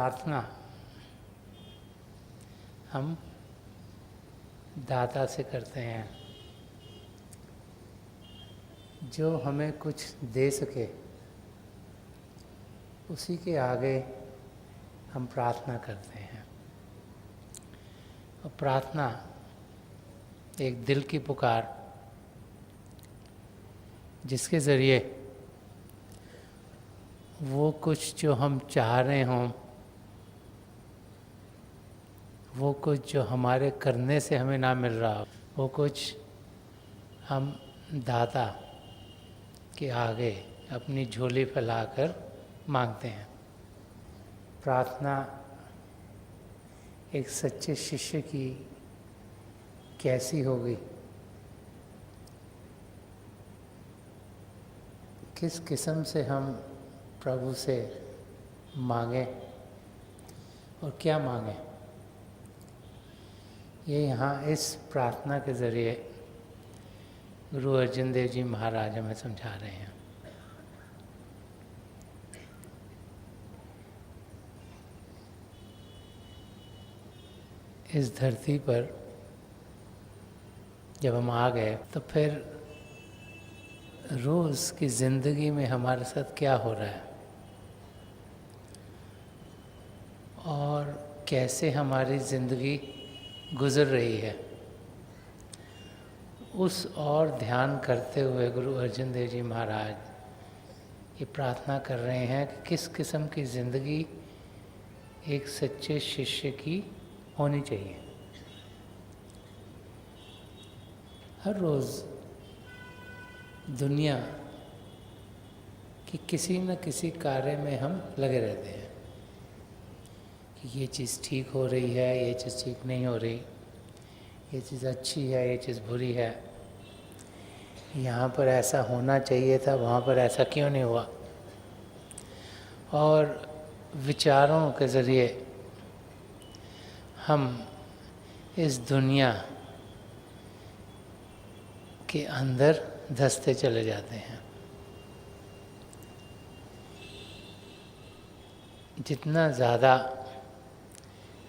प्रार्थना हम दाता से करते हैं जो हमें कुछ दे सके, उसी के आगे हम प्रार्थना करते हैं। और प्रार्थना एक दिल की पुकार, जिसके ज़रिए वो कुछ जो हम चाह रहे हों, वो कुछ जो हमारे करने से हमें ना मिल रहा हो, वो कुछ हम दाता के आगे अपनी झोली फैलाकर मांगते हैं। प्रार्थना एक सच्चे शिष्य की कैसी होगी, किस किस्म से हम प्रभु से मांगें और क्या मांगें, ये यहाँ इस प्रार्थना के ज़रिए गुरु अर्जन देव जी महाराज हमें समझा रहे हैं। इस धरती पर जब हम आ गए तो फिर रोज़ की ज़िंदगी में हमारे साथ क्या हो रहा है और कैसे हमारी ज़िंदगी गुज़र रही है, उस और ध्यान करते हुए गुरु अर्जन देव जी महाराज ये प्रार्थना कर रहे हैं कि किस किस्म की ज़िंदगी एक सच्चे शिष्य की होनी चाहिए। हर रोज़ दुनिया की किसी न किसी कार्य में हम लगे रहते हैं कि ये चीज़ ठीक हो रही है, ये चीज़ ठीक नहीं हो रही, ये चीज़ अच्छी है, ये चीज़ बुरी है, यहाँ पर ऐसा होना चाहिए था, वहाँ पर ऐसा क्यों नहीं हुआ। और विचारों के ज़रिए हम इस दुनिया के अंदर धंसते चले जाते हैं। जितना ज़्यादा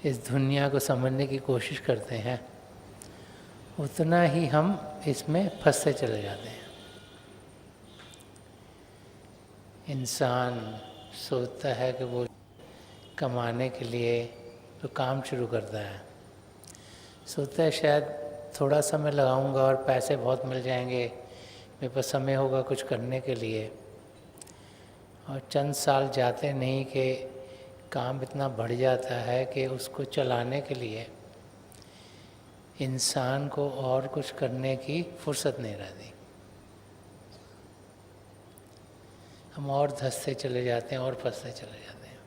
इस दुनिया को समझने की कोशिश करते हैं, उतना ही हम इसमें फंसते चले जाते हैं। इंसान सोचता है कि वो कमाने के लिए तो काम शुरू करता है, सोचता है शायद थोड़ा समय लगाऊंगा और पैसे बहुत मिल जाएंगे, मेरे पास समय होगा कुछ करने के लिए। और चंद साल जाते नहीं कि काम इतना बढ़ जाता है कि उसको चलाने के लिए इंसान को और कुछ करने की फुर्सत नहीं रहती। हम और धंसते चले जाते हैं और फंसते चले जाते हैं।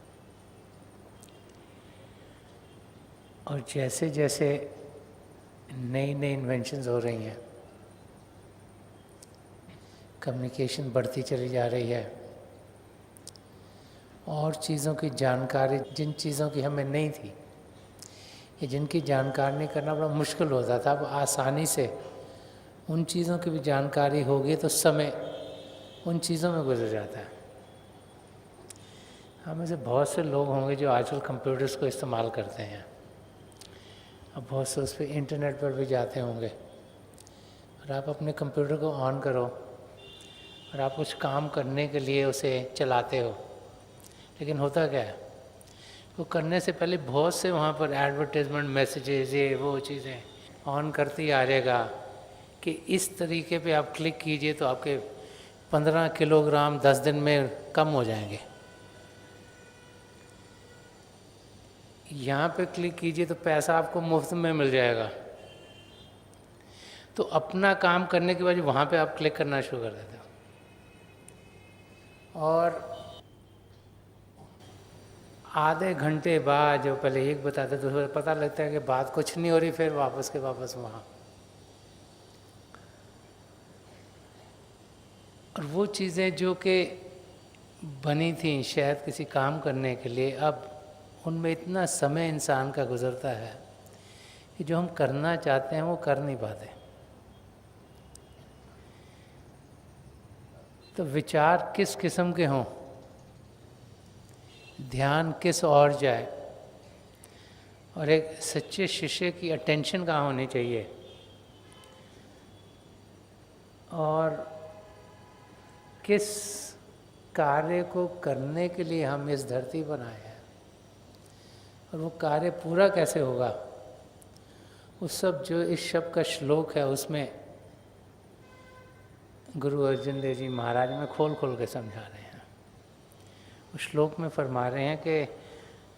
और जैसे जैसे नई नई इन्वेंशंस हो रही हैं, कम्युनिकेशन बढ़ती चली जा रही है, और चीज़ों की जानकारी, जिन चीज़ों की हमें नहीं थी या जिनकी जानकारी करना बड़ा मुश्किल होता था, अब आसानी से उन चीज़ों की भी जानकारी होगी तो समय उन चीज़ों में गुजर जाता है। हम में से बहुत से लोग होंगे जो आजकल कंप्यूटर्स को इस्तेमाल करते हैं, अब बहुत से उस पर इंटरनेट पर भी जाते होंगे, और आप अपने कंप्यूटर को ऑन करो और आप कुछ काम करने के लिए उसे चलाते हो, लेकिन होता क्या है, वो करने से पहले बहुत से वहाँ पर एडवर्टाइजमेंट मैसेजेस, ये वो चीज़ें ऑन करती आ जाएगा कि इस तरीके पे आप क्लिक कीजिए तो आपके 15 किलोग्राम 10 दिन में कम हो जाएंगे, यहाँ पे क्लिक कीजिए तो पैसा आपको मुफ्त में मिल जाएगा। तो अपना काम करने के बाद वहाँ पे आप क्लिक करना शुरू कर देते हो, और आधे घंटे बाद जो पहले एक बताते तो पता लगता है कि बात कुछ नहीं हो रही, फिर वापस के वापस वहाँ। और वो चीज़ें जो कि बनी थी शायद किसी काम करने के लिए, अब उनमें इतना समय इंसान का गुजरता है कि जो हम करना चाहते हैं वो कर नहीं पाते। तो विचार किस किस्म के हों ध्यान किस ओर जाए, और एक सच्चे शिष्य की अटेंशन कहाँ होनी चाहिए, और किस कार्य को करने के लिए हम इस धरती पर आए हैं, और वो कार्य पूरा कैसे होगा, उस सब जो इस शब्द का श्लोक है उसमें गुरु अर्जुन देव जी महाराज में खोल खोल के समझा रहे हैं। उस श्लोक में फरमा रहे हैं कि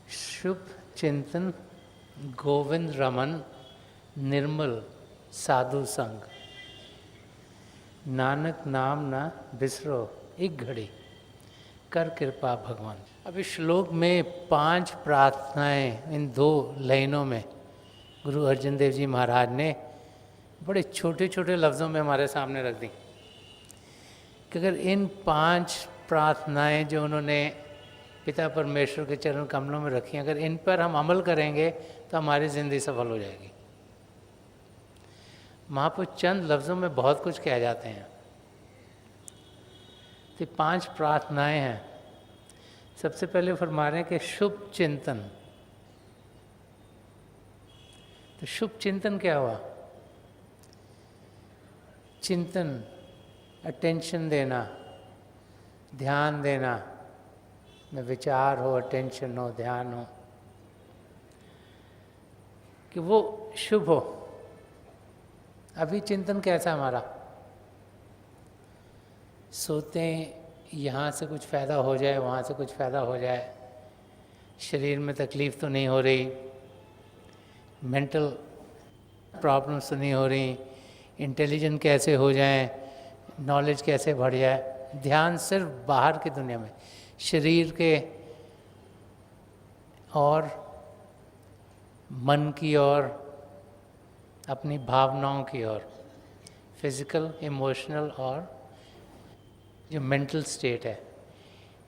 शुभ चिंतन गोविंद रमन निर्मल साधु संग, नानक नाम ना बिसरो एक घड़ी कर कृपा भगवान। अब इस श्लोक में 5 प्रार्थनाएं इन 2 लाइनों में गुरु अर्जुन देव जी महाराज ने बड़े छोटे छोटे लफ्ज़ों में हमारे सामने रख दी कि अगर इन 5 प्रार्थनाएं जो उन्होंने पिता परमेश्वर के चरण कमलों में रखी, अगर इन पर हम अमल करेंगे तो हमारी ज़िंदगी सफल हो जाएगी। महापुरुष चंद लफ्ज़ों में बहुत कुछ कह जाते हैं। तो 5 प्रार्थनाएं हैं। सबसे पहले फरमा रहे हैं कि शुभ चिंतन। तो शुभ चिंतन क्या हुआ? चिंतन, अटेंशन देना, ध्यान देना, में विचार हो, अटेंशन हो, ध्यान हो, कि वो शुभ हो। अभी चिंतन कैसा हमारा? सोते यहाँ से कुछ फ़ायदा हो जाए, वहाँ से कुछ फ़ायदा हो जाए, शरीर में तकलीफ़ तो नहीं हो रही, मेंटल प्रॉब्लम्स तो नहीं हो रही, इंटेलिजेंट कैसे हो जाए, नॉलेज कैसे बढ़ जाए। ध्यान सिर्फ बाहर की दुनिया में, शरीर के और मन की ओर, अपनी भावनाओं की ओर, फिजिकल, इमोशनल और जो मेंटल स्टेट है,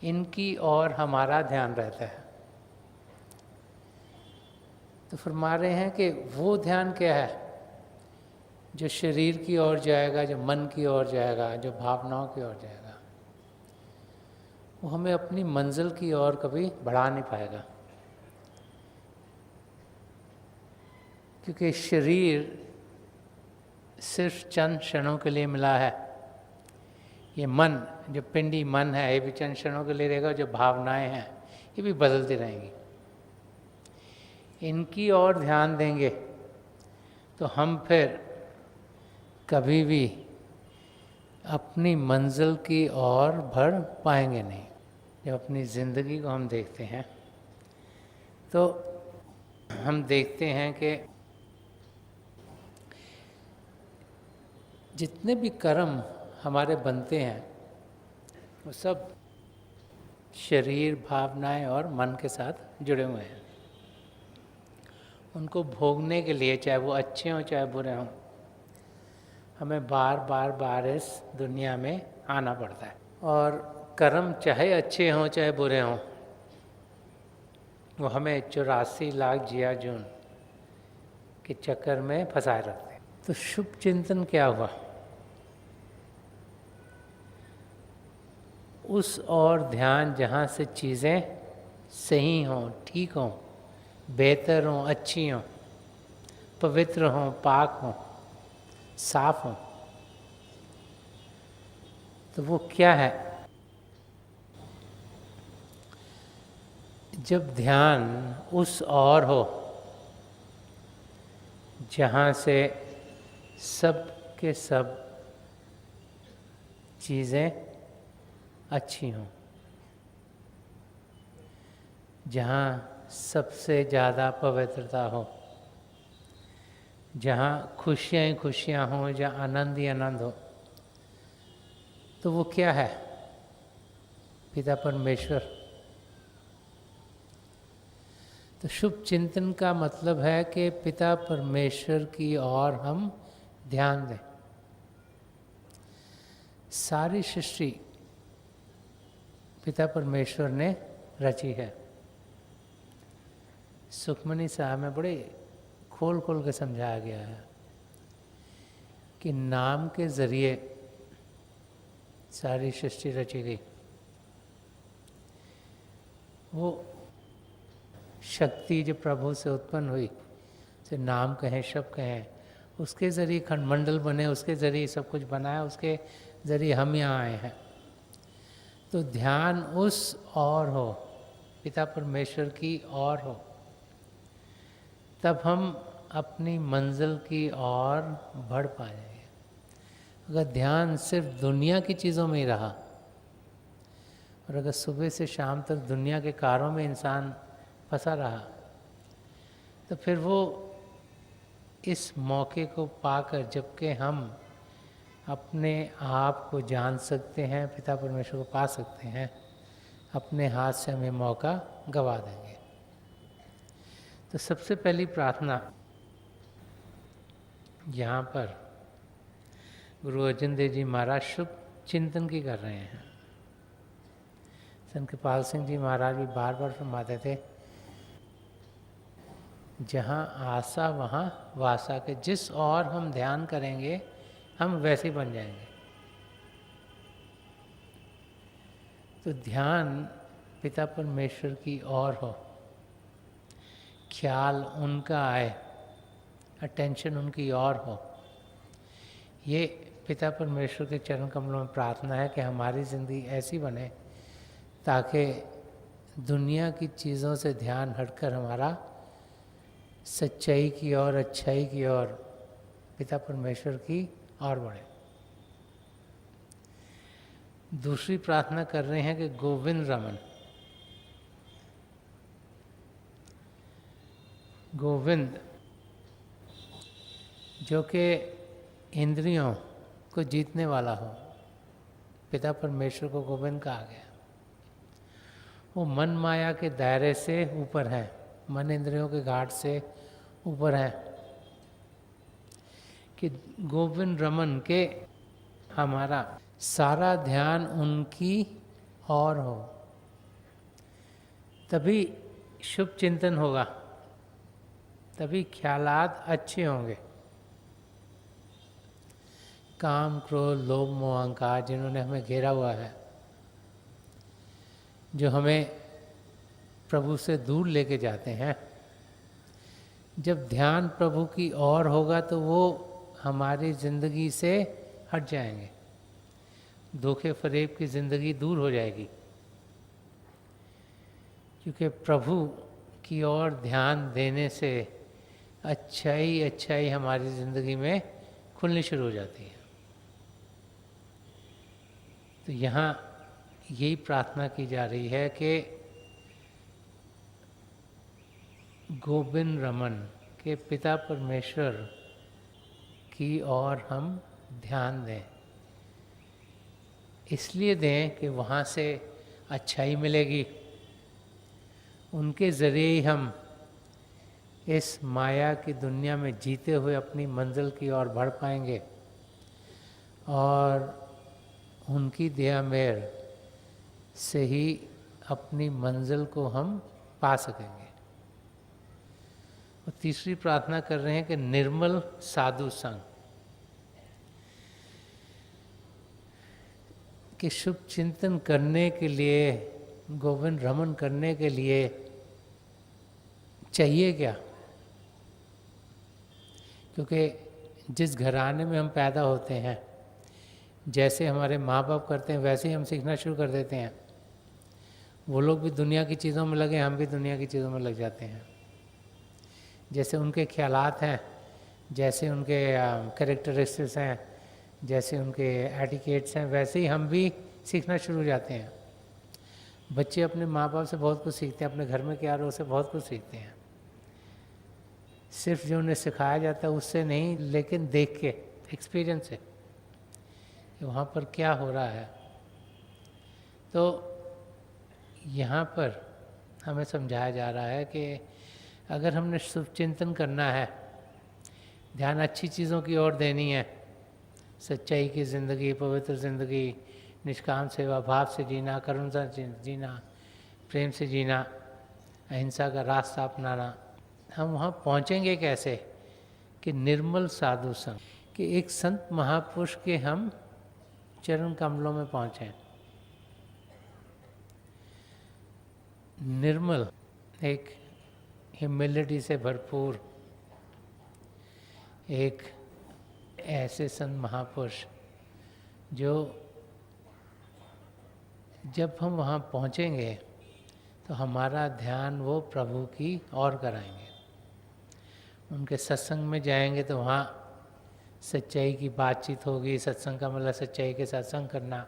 इनकी ओर हमारा ध्यान रहता है। तो फरमा रहे हैं कि वो ध्यान क्या है जो शरीर की ओर जाएगा, जो मन की ओर जाएगा, जो भावनाओं की ओर जाएगा, वो हमें अपनी मंजिल की ओर कभी बढ़ा नहीं पाएगा। क्योंकि शरीर सिर्फ चंद क्षणों के लिए मिला है। ये मन, जो पिंडी मन है, ये भी चंद क्षणों के लिए रहेगा। जो भावनाएं हैं ये भी बदलती रहेंगी। इनकी ओर ध्यान देंगे तो हम फिर कभी भी अपनी मंजिल की ओर बढ़ पाएंगे नहीं। जब अपनी ज़िंदगी को हम देखते हैं तो हम देखते हैं कि जितने भी कर्म हमारे बनते हैं वो सब शरीर, भावनाएं और मन के साथ जुड़े हुए हैं। उनको भोगने के लिए, चाहे वो अच्छे हों चाहे बुरे हों, हमें बार बार बार इस दुनिया में आना पड़ता है। और कर्म चाहे अच्छे हों चाहे बुरे हों, वो हमें 84 लाख जिया जून के चक्कर में फंसाए रखते हैं। तो शुभ चिंतन क्या हुआ? उस और ध्यान जहाँ से चीज़ें सही हों, ठीक हों, बेहतर हों, अच्छी हों, पवित्र हों, पाक हों, साफ हों। तो वो क्या है? जब ध्यान उस और हो जहाँ से सब के सब चीज़ें अच्छी हों, जहाँ सबसे ज़्यादा पवित्रता हो, जहाँ खुशियाँ ही खुशियाँ हों, जहाँ आनंद ही आनंद हो, तो वो क्या है? पिता परमेश्वर। तो शुभ चिंतन का मतलब है कि पिता परमेश्वर की ओर हम ध्यान दें। सारी सृष्टि पिता परमेश्वर ने रची है। सुखमनी साहब में बड़े खोल खोल के समझाया गया है कि नाम के ज़रिए सारी सृष्टि रची गई। वो शक्ति जो प्रभु से उत्पन्न हुई, से नाम कहें शब्द कहें, उसके ज़रिए खंडमंडल बने, उसके ज़रिए सब कुछ बनाया, उसके ज़रिए हम यहाँ आए हैं। तो ध्यान उस और हो, पिता परमेश्वर की और हो, तब हम अपनी मंजिल की ओर बढ़ पाएंगे। अगर ध्यान सिर्फ दुनिया की चीज़ों में ही रहा, और अगर सुबह से शाम तक दुनिया के कारों में इंसान फंसा रहा, तो फिर वो इस मौके को पाकर, जबकि हम अपने आप को जान सकते हैं, पिता परमेश्वर को पा सकते हैं, अपने हाथ से हमें मौका गवा देंगे। तो सबसे पहली प्रार्थना यहाँ पर गुरु अर्जुन देव जी महाराज शुभ चिंतन की कर रहे हैं। संत कृपाल सिंह जी महाराज भी बार बार फरमाते थे, जहाँ आशा वहाँ वासा, के जिस और हम ध्यान करेंगे हम वैसे बन जाएंगे। तो ध्यान पिता परमेश्वर की ओर हो, ख्याल उनका आए, अटेंशन उनकी ओर हो। ये पिता परमेश्वर के चरण कमलों में प्रार्थना है कि हमारी ज़िंदगी ऐसी बने ताकि दुनिया की चीज़ों से ध्यान हटकर हमारा सच्चाई की ओर, अच्छाई की ओर, पिता परमेश्वर की ओर बढ़े। दूसरी प्रार्थना कर रहे हैं कि गोविंद रमन, गोविंद जो कि इंद्रियों को जीतने वाला हो, पिता परमेश्वर को गोविंद कहा गया। वो मन माया के दायरे से ऊपर है, मन इंद्रियों के घाट से ऊपर है, कि गोविंद रमन के हमारा सारा ध्यान उनकी ओर हो, तभी शुभ चिंतन होगा, तभी ख्यालात अच्छे होंगे। काम, क्रोध, लोभ, मोह, अहंकार जिन्होंने हमें घेरा हुआ है, जो हमें प्रभु से दूर लेके जाते हैं, जब ध्यान प्रभु की ओर होगा तो वो हमारी ज़िंदगी से हट जाएंगे, धोखे फरेब की ज़िंदगी दूर हो जाएगी। क्योंकि प्रभु की ओर ध्यान देने से अच्छाई अच्छाई हमारी ज़िंदगी में खुलनी शुरू हो जाती है। तो यहाँ यही प्रार्थना की जा रही है कि गोविंद रमन के पिता परमेश्वर की ओर हम ध्यान दें। इसलिए दें कि वहाँ से अच्छाई मिलेगी, उनके ज़रिए ही हम इस माया की दुनिया में जीते हुए अपनी मंजिल की ओर बढ़ पाएंगे, और उनकी दया मेहर से ही अपनी मंजिल को हम पा सकेंगे। और तीसरी प्रार्थना कर रहे हैं कि निर्मल साधु संग, कि शुभ चिंतन करने के लिए, गोविंद रमन करने के लिए चाहिए क्या? क्योंकि जिस घराने में हम पैदा होते हैं, जैसे हमारे माँ बाप करते हैं वैसे ही हम सीखना शुरू कर देते हैं। वो लोग भी दुनिया की चीज़ों में लगे, हम भी दुनिया की चीज़ों में लग जाते हैं। जैसे उनके ख्यालात हैं, जैसे उनके कैरेक्टरिस्टिक्स हैं, जैसे उनके एटिकेट्स हैं, वैसे ही हम भी सीखना शुरू हो जाते हैं। बच्चे अपने माँ बाप से बहुत कुछ सीखते हैं, अपने घर में क्या रहो से बहुत कुछ सीखते हैं। सिर्फ जो उन्हें सिखाया जाता है उससे नहीं, लेकिन देख के, एक्सपीरियंस से कि वहाँ पर क्या हो रहा है। तो यहाँ पर हमें समझाया जा रहा है कि अगर हमने शुभ चिंतन करना है, ध्यान अच्छी चीज़ों की ओर देनी है, सच्चाई की ज़िंदगी, पवित्र ज़िंदगी, निष्काम सेवा भाव से जीना, करुणा से जीना, प्रेम से जीना, अहिंसा का रास्ता अपनाना, हम वहाँ पहुँचेंगे कैसे? कि निर्मल साधु संग, कि एक संत महापुरुष के हम चरण कमलों में पहुँचें। निर्मल, एक ह्यूमिलिटी से भरपूर एक ऐसे संत महापुरुष जो जब हम वहाँ पहुँचेंगे तो हमारा ध्यान वो प्रभु की ओर कराएंगे। उनके सत्संग में जाएंगे तो वहाँ सच्चाई की बातचीत होगी। सत्संग का मतलब सच्चाई के सत्संग करना,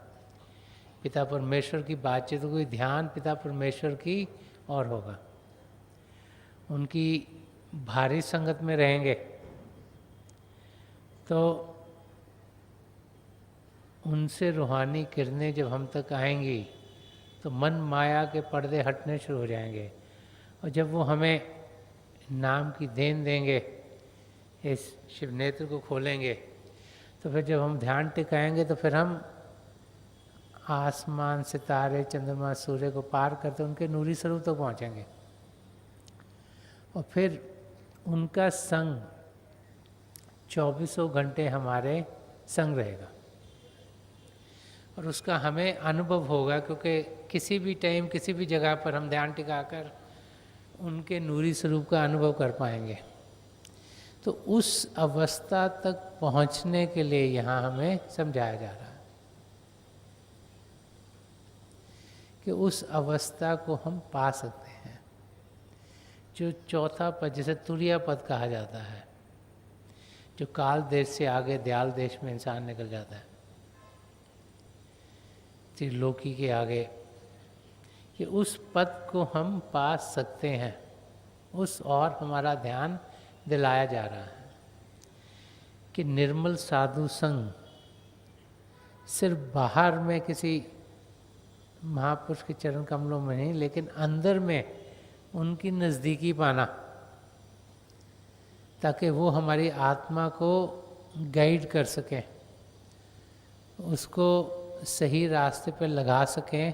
पिता परमेश्वर की बातचीत होगी, ध्यान पिता परमेश्वर की ओर होगा। उनकी भारी संगत में रहेंगे तो उनसे रूहानी किरणें जब हम तक आएंगी तो मन माया के पर्दे हटने शुरू हो जाएंगे। और जब वो हमें नाम की देन देंगे, इस शिव नेत्र को खोलेंगे, तो फिर जब हम ध्यान टिकाएंगे तो फिर हम आसमान, सितारे, चंद्रमा, सूर्य को पार करते उनके नूरी स्वरूप तक पहुँचेंगे। और फिर उनका संग 24 घंटे हमारे संग रहेगा और उसका हमें अनुभव होगा, क्योंकि किसी भी टाइम किसी भी जगह पर हम ध्यान टिकाकर उनके नूरी स्वरूप का अनुभव कर पाएंगे। तो उस अवस्था तक पहुंचने के लिए यहाँ हमें समझाया जा रहा है कि उस अवस्था को हम पा सकते हैं, जो चौथा पद जिसे तुरिया पद कहा जाता है, जो काल देश से आगे दयाल देश में इंसान निकल जाता है, त्रिलोकी के आगे, कि उस पद को हम पा सकते हैं। उस और हमारा ध्यान दिलाया जा रहा है कि निर्मल साधु संग सिर्फ बाहर में किसी महापुरुष के चरण कमलों में नहीं, लेकिन अंदर में उनकी नज़दीकी पाना, ताकि वो हमारी आत्मा को गाइड कर सकें, उसको सही रास्ते पर लगा सकें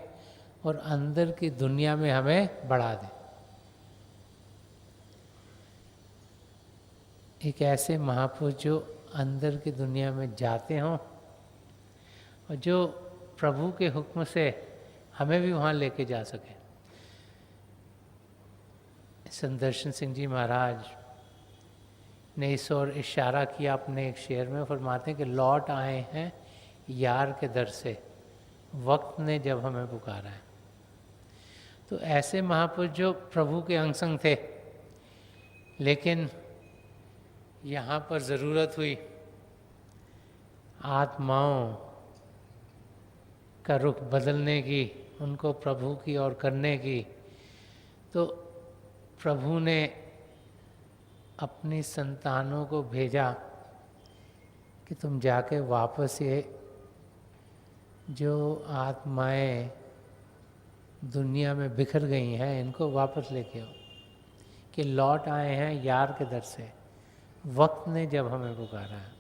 और अंदर की दुनिया में हमें बढ़ा दें। एक ऐसे महापुरुष जो अंदर की दुनिया में जाते हों और जो प्रभु के हुक्म से हमें भी वहाँ लेके जा सके। संत दर्शन सिंह जी महाराज ने इस ओर इशारा किया अपने एक शेर में, फरमाते हैं कि लौट आए हैं यार के दर से, वक्त ने जब हमें पुकारा है। तो ऐसे महापुरुष जो प्रभु के अंग संग थे, लेकिन यहाँ पर ज़रूरत हुई आत्माओं का रुख बदलने की, उनको प्रभु की ओर करने की, तो प्रभु ने अपनी संतानों को भेजा कि तुम जाके वापस ये जो आत्माएं दुनिया में बिखर गई हैं इनको वापस लेके आओ, कि लौट आए हैं यार के दर से, वक्त ने जब हमें पुकारा है।